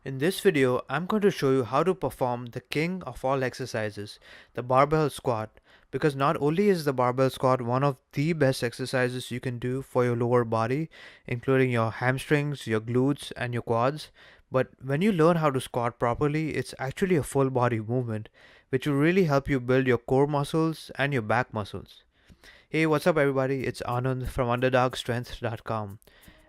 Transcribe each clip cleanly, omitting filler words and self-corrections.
In this video, I'm going to show you how to perform the king of all exercises, the barbell squat. Because not only is the barbell squat one of the best exercises you can do for your lower body, including your hamstrings, your glutes, and your quads, but when you learn how to squat properly, it's actually a full body movement, which will really help you build your core muscles and your back muscles. Hey, what's up, everybody? It's Anand from UnderdogStrength.com.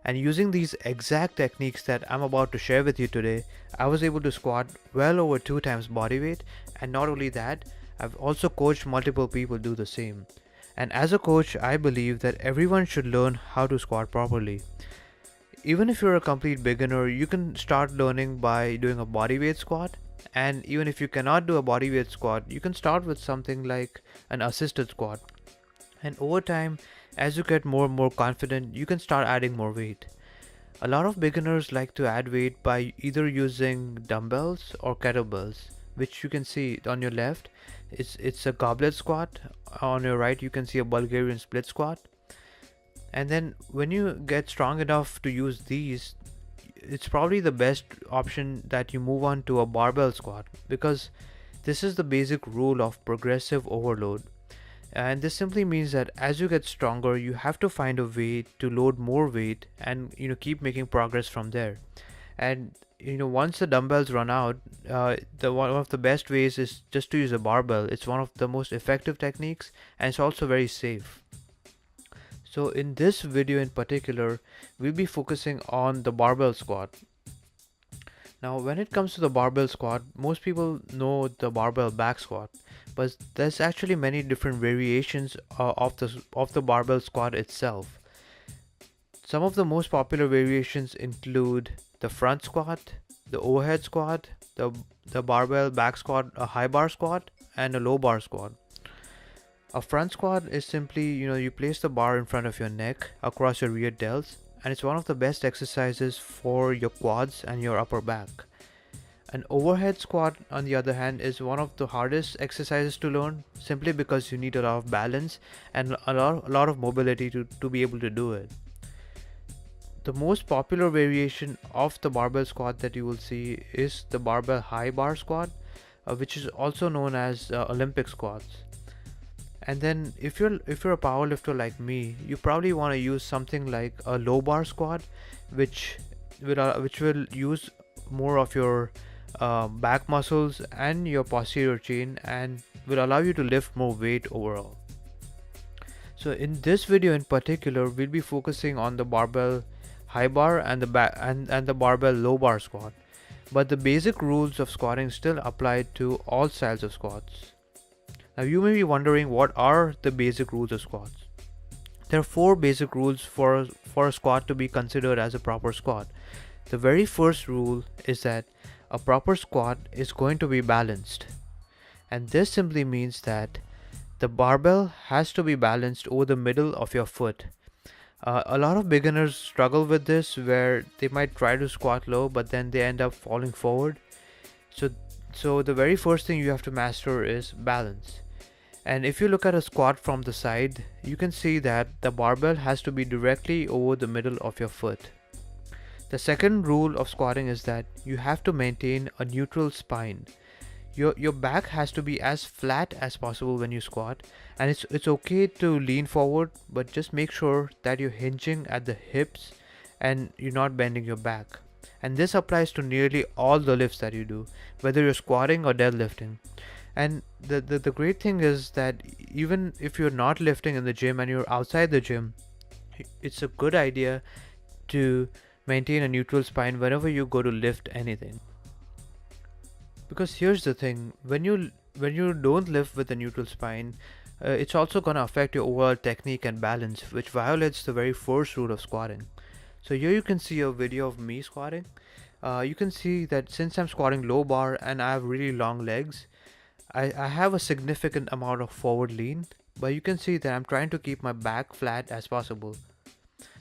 And using these exact techniques that I'm about to share with you today, I was able to squat well over 2 times body weight. And not only that, I've also coached multiple people do the same. And as a coach, I believe that everyone should learn how to squat properly. Even if you're a complete beginner, you can start learning by doing a body weight squat. And even if you cannot do a body weight squat, you can start with something like an assisted squat. And over time, as you get more and more confident, you can start adding more weight. A lot of beginners like to add weight by either using dumbbells or kettlebells, which you can see on your left. It's a goblet squat. On your right, you can see a Bulgarian split squat. And then when you get strong enough to use these, it's probably the best option that you move on to a barbell squat, because this is the basic rule of progressive overload. And this simply means that as you get stronger, you have to find a way to load more weight and keep making progress from there. And once the dumbbells run out, the one of the best ways is just to use a barbell. It's one of the most effective techniques, and it's also very safe. So in this video in particular, we'll be focusing on the barbell squat. Now, when it comes to the barbell squat, most people know the barbell back squat, but there's actually many different variations of the barbell squat itself. Some of the most popular variations include the front squat, the overhead squat, the barbell back squat, a high bar squat, and a low bar squat. A front squat is simply, you place the bar in front of your neck across your rear delts, and it's one of the best exercises for your quads and your upper back. An overhead squat, on the other hand, is one of the hardest exercises to learn, simply because you need a lot of balance and a lot of mobility to be able to do it. The most popular variation of the barbell squat that you will see is the barbell high bar squat, which is also known as Olympic squats. And then if you're a powerlifter like me, you probably want to use something like a low bar squat, which will use more of your back muscles and your posterior chain, and will allow you to lift more weight overall. So in this video in particular, we'll be focusing on the barbell high bar and the barbell low bar squat. But the basic rules of squatting still apply to all styles of squats. Now you may be wondering, what are the basic rules of squats? There are 4 basic rules for a squat to be considered as a proper squat. The very first rule is that a proper squat is going to be balanced. And this simply means that the barbell has to be balanced over the middle of your foot. A lot of beginners struggle with this, where they might try to squat low, but then they end up falling forward. So the very first thing you have to master is balance. And if you look at a squat from the side, you can see that the barbell has to be directly over the middle of your foot. The second rule of squatting is that you have to maintain a neutral spine. Your back has to be as flat as possible when you squat, and it's okay to lean forward, but just make sure that you're hinging at the hips and you're not bending your back. And this applies to nearly all the lifts that you do, whether you're squatting or deadlifting. And the great thing is that even if you're not lifting in the gym and you're outside the gym, it's a good idea to maintain a neutral spine whenever you go to lift anything. Because here's the thing, when you don't lift with a neutral spine, it's also going to affect your overall technique and balance, which violates the very first rule of squatting. So here you can see a video of me squatting. You can see that since I'm squatting low bar and I have really long legs, I have a significant amount of forward lean, but you can see that I'm trying to keep my back flat as possible.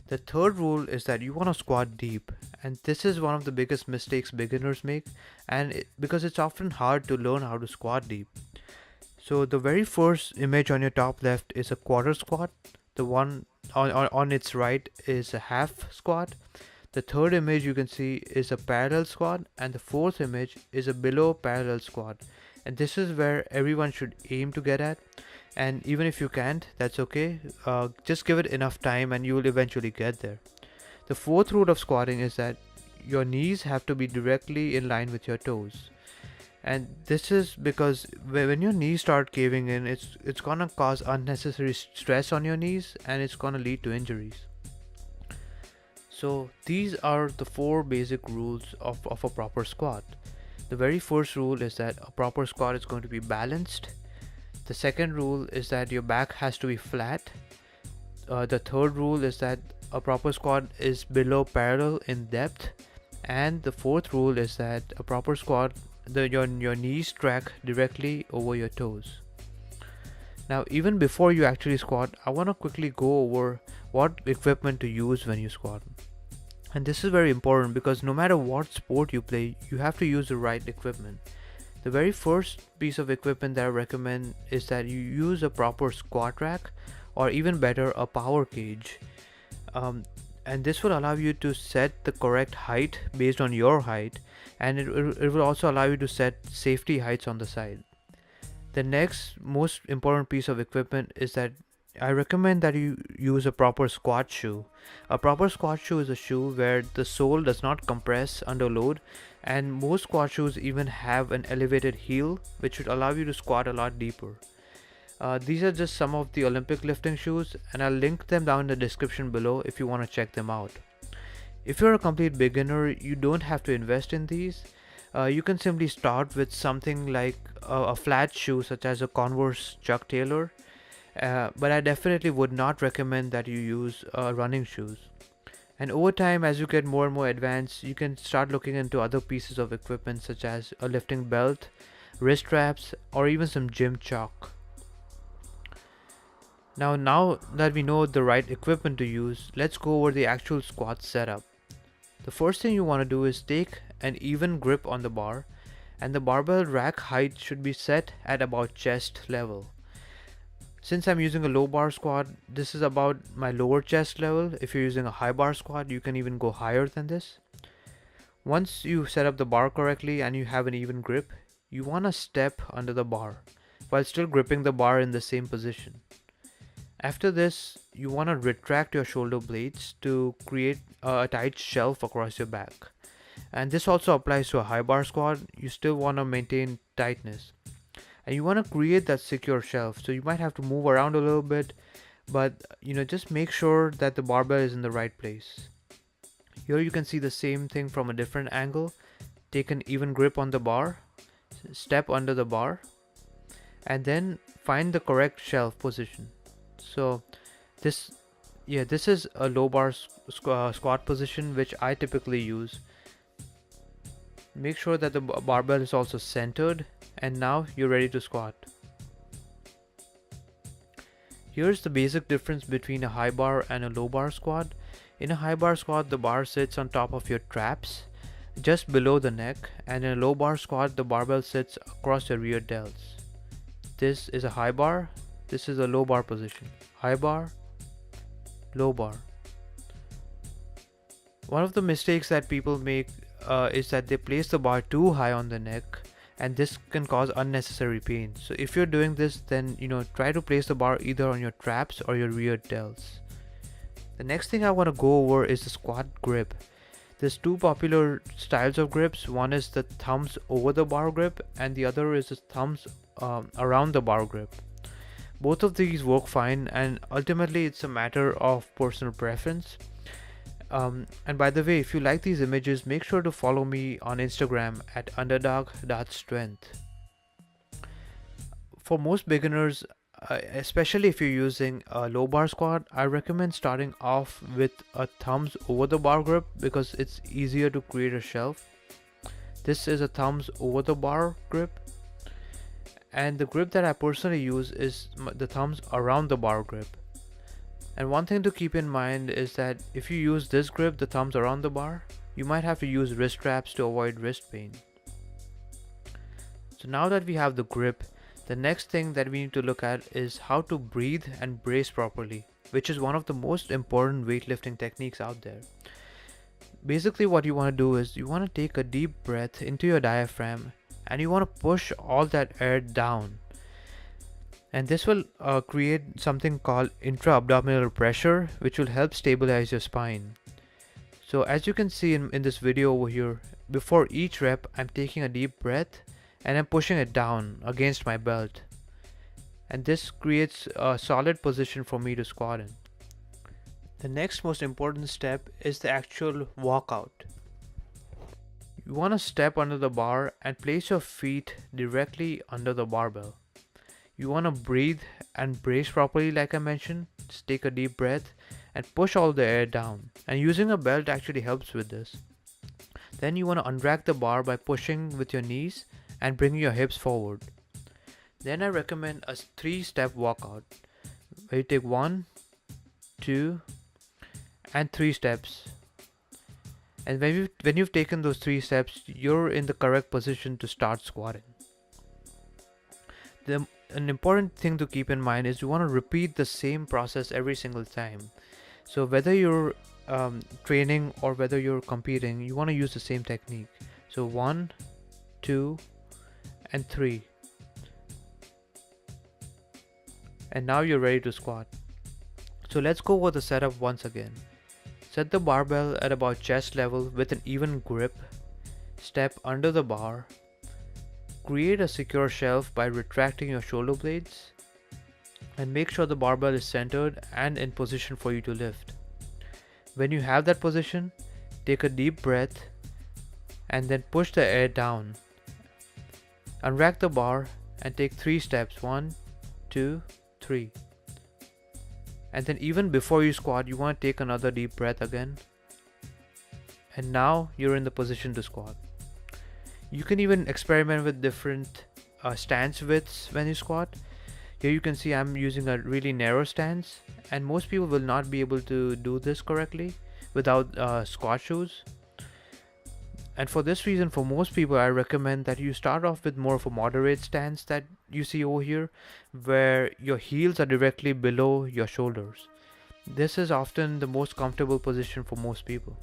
The third rule is that you want to squat deep, and this is one of the biggest mistakes beginners make, because it's often hard to learn how to squat deep. So the very first image on your top left is a quarter squat. The one on its right is a half squat. The third image you can see is a parallel squat, and the fourth image is a below parallel squat. And this is where everyone should aim to get at. And even if you can't, that's okay. Just give it enough time and you will eventually get there. The fourth rule of squatting is that your knees have to be directly in line with your toes. And this is because when your knees start caving in, it's gonna cause unnecessary stress on your knees, and it's gonna lead to injuries. So these are the four basic rules of a proper squat. The very first rule is that a proper squat is going to be balanced. The second rule is that your back has to be flat. The third rule is that a proper squat is below parallel in depth. And the fourth rule is that a proper squat, your knees track directly over your toes. Now, even before you actually squat, I want to quickly go over what equipment to use when you squat. And this is very important because no matter what sport you play, you have to use the right equipment. The very first piece of equipment that I recommend is that you use a proper squat rack, or even better, a power cage. And this will allow you to set the correct height based on your height, and it will also allow you to set safety heights on the side. The next most important piece of equipment is that I recommend that you use a proper squat shoe. A proper squat shoe is a shoe where the sole does not compress under load, and most squat shoes even have an elevated heel, which would allow you to squat a lot deeper. These are just some of the Olympic lifting shoes, and I'll link them down in the description below if you want to check them out. If you're a complete beginner, you don't have to invest in these. You can simply start with something like a flat shoe such as a Converse Chuck Taylor, but I definitely would not recommend that you use running shoes. And over time, as you get more and more advanced, you can start looking into other pieces of equipment such as a lifting belt, wrist straps, or even some gym chalk. Now that we know the right equipment to use, let's go over the actual squat setup. The first thing you want to do is take an even grip on the bar, and the barbell rack height should be set at about chest level. Since I'm using a low bar squat, this is about my lower chest level. If you're using a high bar squat, you can even go higher than this. Once you set up the bar correctly and you have an even grip, you want to step under the bar while still gripping the bar in the same position. After this, you want to retract your shoulder blades to create a tight shelf across your back. And this also applies to a high bar squat. You still want to maintain tightness. And you want to create that secure shelf. So you might have to move around a little bit, but just make sure that the barbell is in the right place. Here you can see the same thing from a different angle. Take an even grip on the bar, step under the bar, and then find the correct shelf position. So this is a low bar squat position, which I typically use. Make sure that the barbell is also centered, and now you're ready to squat. Here's the basic difference between a high bar and a low bar squat. In a high bar squat, the bar sits on top of your traps, just below the neck, and in a low bar squat, the barbell sits across your rear delts. This is a high bar. This is a low bar position. High bar, low bar. One of the mistakes that people make is that they place the bar too high on the neck, and this can cause unnecessary pain. So if you're doing this, then try to place the bar either on your traps or your rear delts. The next thing I want to go over is the squat grip. There's two popular styles of grips. One is the thumbs over the bar grip, and the other is the thumbs around the bar grip. Both of these work fine, and ultimately it's a matter of personal preference. And by the way, if you like these images, make sure to follow me on Instagram at underdog.strength. For most beginners, especially if you're using a low bar squat, I recommend starting off with a thumbs over the bar grip because it's easier to create a shelf. This is a thumbs over the bar grip. And the grip that I personally use is the thumbs around the bar grip. And one thing to keep in mind is that if you use this grip, the thumbs around the bar, you might have to use wrist straps to avoid wrist pain. So now that we have the grip, the next thing that we need to look at is how to breathe and brace properly, which is one of the most important weightlifting techniques out there. Basically what you want to do is you want to take a deep breath into your diaphragm and you want to push all that air down, and this will create something called intra-abdominal pressure, which will help stabilize your spine. So as you can see in this video over here, before each rep I'm taking a deep breath and I'm pushing it down against my belt, and this creates a solid position for me to squat in. The next most important step is the actual walkout. You want to step under the bar and place your feet directly under the barbell. You want to breathe and brace properly, like I mentioned. Just take a deep breath and push all the air down. And using a belt actually helps with this. Then you want to unrack the bar by pushing with your knees and bringing your hips forward. Then I recommend a 3-step walkout, where you take 1, 2, and 3 steps. And when you've taken those 3 steps, you're in the correct position to start squatting. An important thing to keep in mind is you want to repeat the same process every single time. So whether you're training or whether you're competing, you want to use the same technique. So 1, 2, and 3. And now you're ready to squat. So let's go over the setup once again. Set the barbell at about chest level with an even grip. Step under the bar. Create a secure shelf by retracting your shoulder blades. And make sure the barbell is centered and in position for you to lift. When you have that position, take a deep breath and then push the air down. Unrack the bar and take 3 steps. 1, 2, 3. And then even before you squat, you want to take another deep breath again. And now you're in the position to squat. You can even experiment with different stance widths when you squat. Here you can see I'm using a really narrow stance, and most people will not be able to do this correctly without squat shoes. And for this reason, for most people, I recommend that you start off with more of a moderate stance that you see over here, where your heels are directly below your shoulders. This is often the most comfortable position for most people.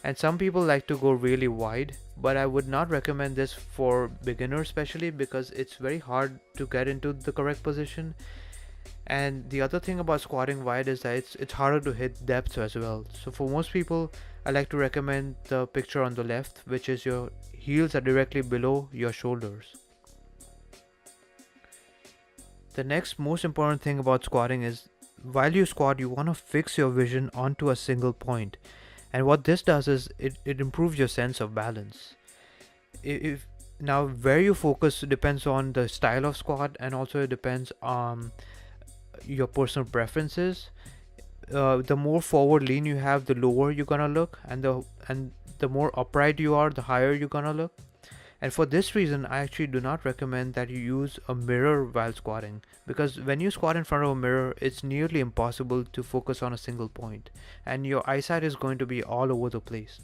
And some people like to go really wide, but I would not recommend this for beginners, especially because it's very hard to get into the correct position. And the other thing about squatting wide is that it's harder to hit depth as well. So for most people, I like to recommend the picture on the left, which is your heels are directly below your shoulders. The next most important thing about squatting is, while you squat, you want to fix your vision onto a single point. And what this does is it improves your sense of balance. Now where you focus depends on the style of squat, and also it depends on your personal preferences. The more forward lean you have, the lower you're gonna look, and the more upright you are, the higher you're gonna look. And for this reason, I actually do not recommend that you use a mirror while squatting, because when you squat in front of a mirror, it's nearly impossible to focus on a single point, and your eyesight is going to be all over the place.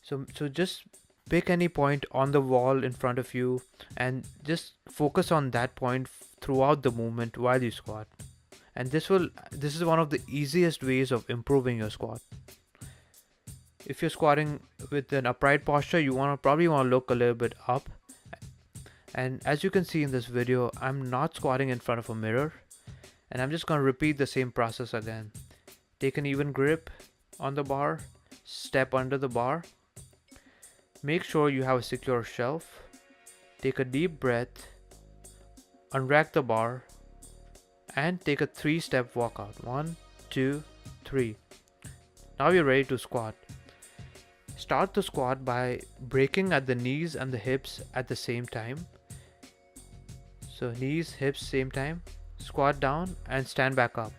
So just pick any point on the wall in front of you and just focus on that point throughout the movement while you squat. And this is one of the easiest ways of improving your squat. If you're squatting with an upright posture, you probably want to look a little bit up. And as you can see in this video, I'm not squatting in front of a mirror, and I'm just going to repeat the same process again. Take an even grip on the bar, step under the bar, make sure you have a secure shelf, take a deep breath, unrack the bar, and take a 3-step walkout. 1, 2, 3. Now you're ready to squat. Start the squat by breaking at the knees and the hips at the same time. So knees, hips, same time. Squat down and stand back up.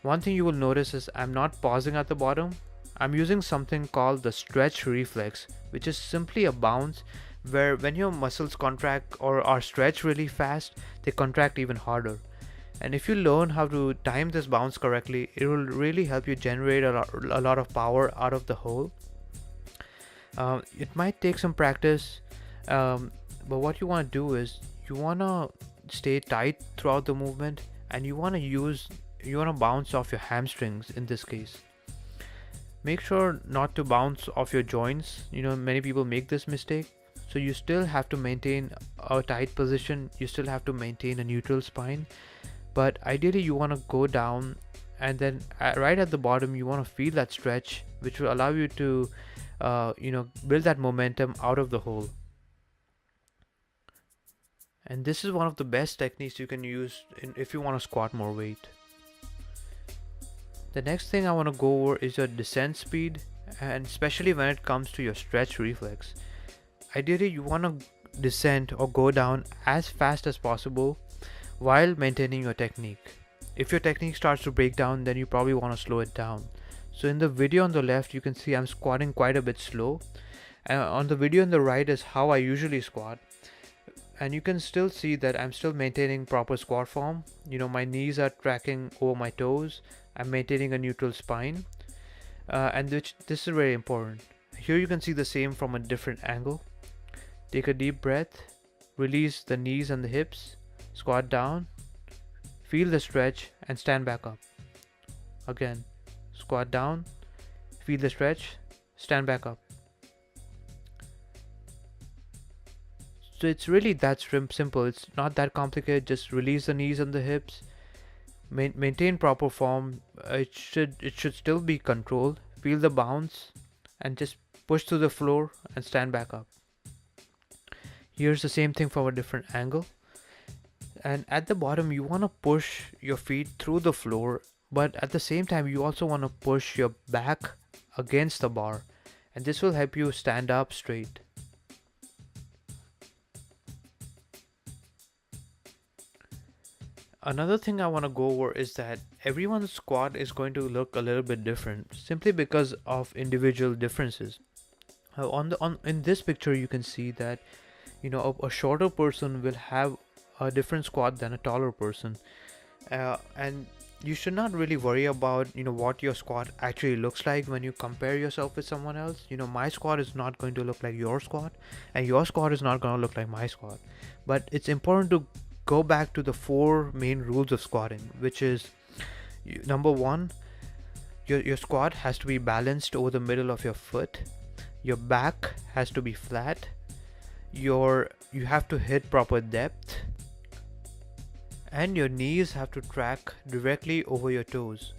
One thing you will notice is I'm not pausing at the bottom. I'm using something called the stretch reflex, which is simply a bounce where when your muscles contract or are stretched really fast, they contract even harder. And if you learn how to time this bounce correctly, it will really help you generate a lot of power out of the hole. It might take some practice, but what you want to do is you want to stay tight throughout the movement, and you want to bounce off your hamstrings in this case. Make sure not to bounce off your joints. Many people make this mistake. So you still have to maintain a tight position, you still have to maintain a neutral spine, but ideally you want to go down, and then right at the bottom you want to feel that stretch, which will allow you to build that momentum out of the hole. And this is one of the best techniques you can use if you want to squat more weight. The next thing I want to go over is your descent speed, and especially when it comes to your stretch reflex. Ideally you want to descend or go down as fast as possible while maintaining your technique. If your technique starts to break down, then you probably want to slow it down. So in the video on the left you can see I'm squatting quite a bit slow, and on the video on the right is how I usually squat, and you can still see that I'm still maintaining proper squat form. My knees are tracking over my toes, I'm maintaining a neutral spine, and this is very important. Here you can see the same from a different angle. Take a deep breath, release the knees and the hips, squat down, feel the stretch, and stand back up. Again, squat down, feel the stretch, stand back up. So it's really that simple. It's not that complicated. Just release the knees and the hips, maintain proper form. It should still be controlled. Feel the bounce, and just push through the floor and stand back up. Here's the same thing from a different angle. And at the bottom you want to push your feet through the floor, but at the same time you also want to push your back against the bar, and this will help you stand up straight. Another thing I want to go over is that everyone's squat is going to look a little bit different simply because of individual differences. In this picture you can see that a shorter person will have a different squat than a taller person, and you should not really worry about what your squat actually looks like when you compare yourself with someone else. My squat is not going to look like your squat, and your squat is not going to look like my squat. But it's important to go back to the 4 main rules of squatting, which is number 1, your squat has to be balanced over the middle of your foot, your back has to be flat, you have to hit proper depth, and your knees have to track directly over your toes.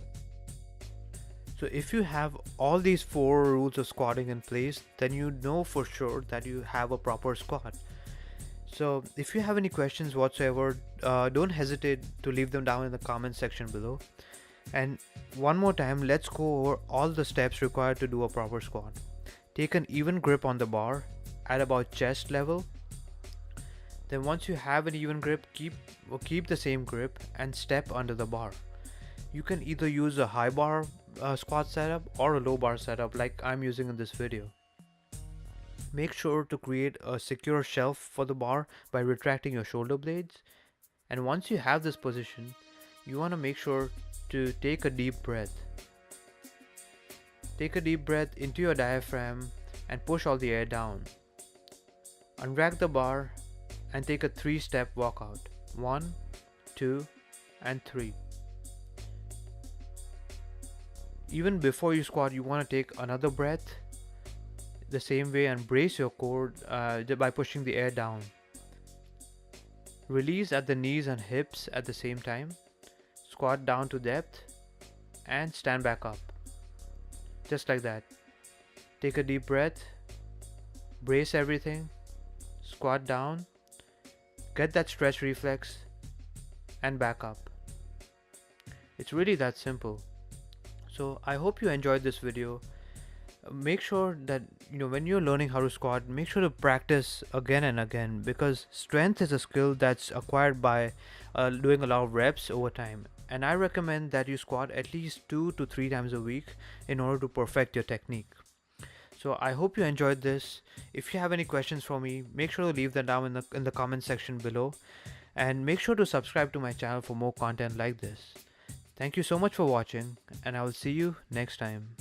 So if you have all these 4 rules of squatting in place, then you know for sure that you have a proper squat. So if you have any questions whatsoever, don't hesitate to leave them down in the comment section below. And one more time, let's go over all the steps required to do a proper squat. Take an even grip on the bar at about chest level. Then once you have an even grip, keep the same grip and step under the bar. You can either use a high bar squat setup or a low bar setup like I'm using in this video. Make sure to create a secure shelf for the bar by retracting your shoulder blades. And once you have this position, you want to make sure to take a deep breath. Take a deep breath into your diaphragm and push all the air down. Unrack the bar and take a 3-step walkout. 1, 2, and 3. Even before you squat, you want to take another breath the same way and brace your core by pushing the air down. Release at the knees and hips at the same time. Squat down to depth and stand back up. Just like that. Take a deep breath, brace everything, squat down, get that stretch reflex, and back up. It's really that simple. So I hope you enjoyed this video. Make sure that when you're learning how to squat, make sure to practice again and again, because strength is a skill that's acquired by doing a lot of reps over time, and I recommend that you squat at least 2 to 3 times a week in order to perfect your technique. So I hope you enjoyed this. If you have any questions for me, make sure to leave them down in the comment section below, and make sure to subscribe to my channel for more content like this. Thank you so much for watching, and I will see you next time.